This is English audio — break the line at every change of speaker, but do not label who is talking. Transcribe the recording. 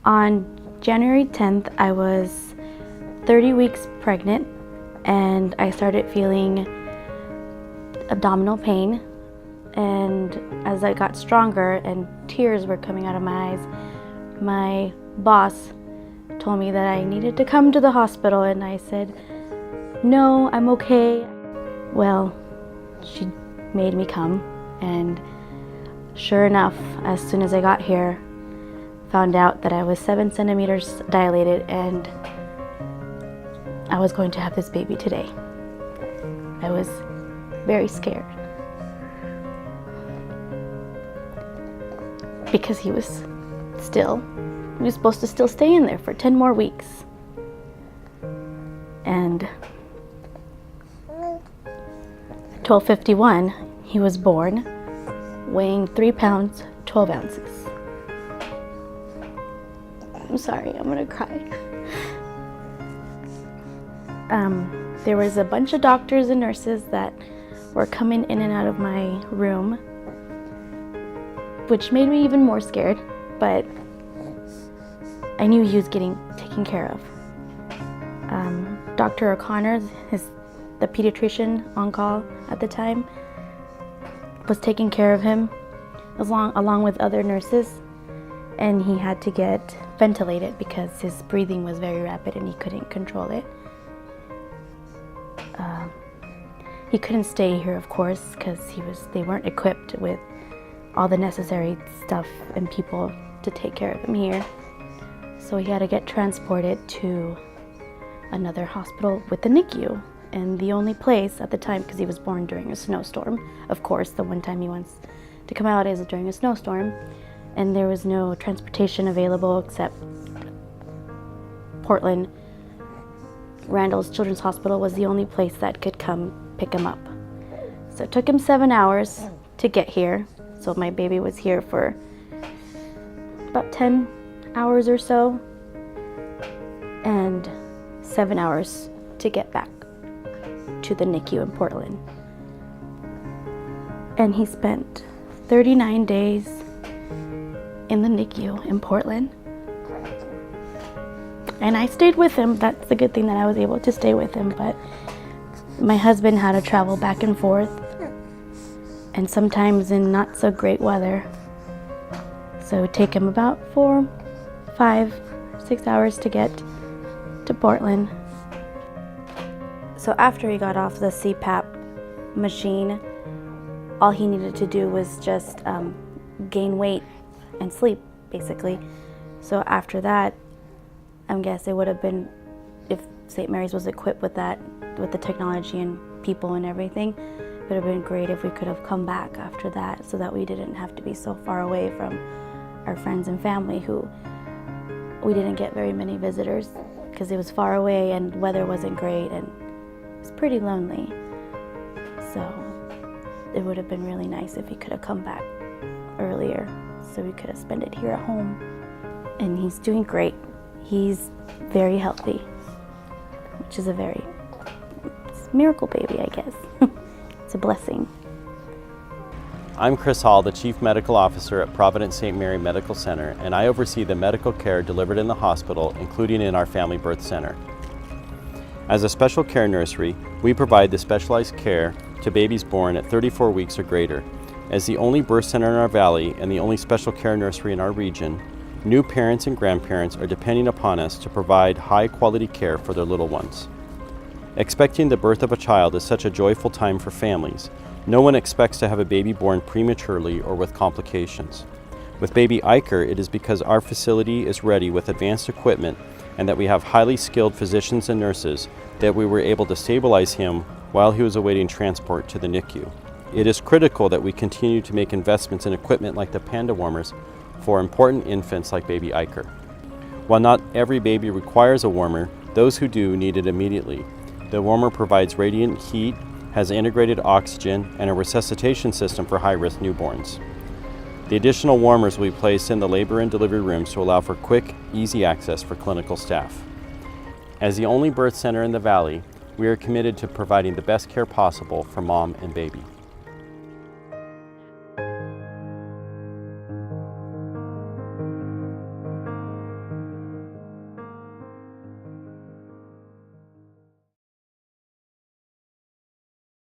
On January 10th, I was 30 weeks pregnant and I started feeling abdominal pain. And as I got stronger and tears were coming out of my eyes, my boss told me that I needed to come to the hospital, and I said, no, I'm okay. Well, she made me come, and sure enough, as soon as I got here, found out that I was 7 centimeters dilated and I was going to have this baby today. I was very scared because he was supposed to still stay in there for 10 more weeks. And 12:51, he was born, weighing 3 pounds, 12 ounces. I'm sorry, I'm gonna cry. There was a bunch of doctors and nurses that were coming in and out of my room, which made me even more scared, but I knew he was getting taken care of. Dr. O'Connor, the pediatrician on call at the time, was taking care of him along with other nurses, and he had to get ventilated because his breathing was very rapid and he couldn't control it. He couldn't stay here, of course, because they weren't equipped with all the necessary stuff and people to take care of him here. So he had to get transported to another hospital with the NICU. And the only place at the time, because he was born during a snowstorm, of course, the one time he wants to come out is during a snowstorm, and there was no transportation available except Portland. Randall's Children's Hospital was the only place that could come pick him up. So it took him 7 hours to get here. So my baby was here for about 10 hours or so, and 7 hours to get back to the NICU in Portland. And he spent 39 days in the NICU in Portland. And I stayed with him. That's the good thing, that I was able to stay with him, but my husband had to travel back and forth, and sometimes in not so great weather. So it would take him about 4, 5, 6 hours to get to Portland. So after he got off the CPAP machine, all he needed to do was just gain weight and sleep, basically. So after that, I guess it would have been, if St. Mary's was equipped with that, with the technology and people and everything, it would have been great if we could have come back after that, so that we didn't have to be so far away from our friends and family, who we didn't get very many visitors because it was far away and weather wasn't great and it was pretty lonely. So it would have been really nice if he could have come back earlier so we could have spent it here at home. And he's doing great. He's very healthy, which is it's a miracle baby, I guess. It's a blessing.
I'm Chris Hall, the Chief Medical Officer at Providence St. Mary Medical Center, and I oversee the medical care delivered in the hospital, including in our family birth center. As a special care nursery, we provide the specialized care to babies born at 34 weeks or greater. As the only birth center in our valley and the only special care nursery in our region, new parents and grandparents are depending upon us to provide high-quality care for their little ones. Expecting the birth of a child is such a joyful time for families. No one expects to have a baby born prematurely or with complications. With baby Iker, it is because our facility is ready with advanced equipment and that we have highly skilled physicians and nurses that we were able to stabilize him while he was awaiting transport to the NICU. It is critical that we continue to make investments in equipment like the Panda warmers for important infants like baby Iker. While not every baby requires a warmer, those who do need it immediately. The warmer provides radiant heat, has integrated oxygen, and a resuscitation system for high-risk newborns. The additional warmers will be placed in the labor and delivery rooms to allow for quick, easy access for clinical staff. As the only birth center in the valley, we are committed to providing the best care possible for mom and baby.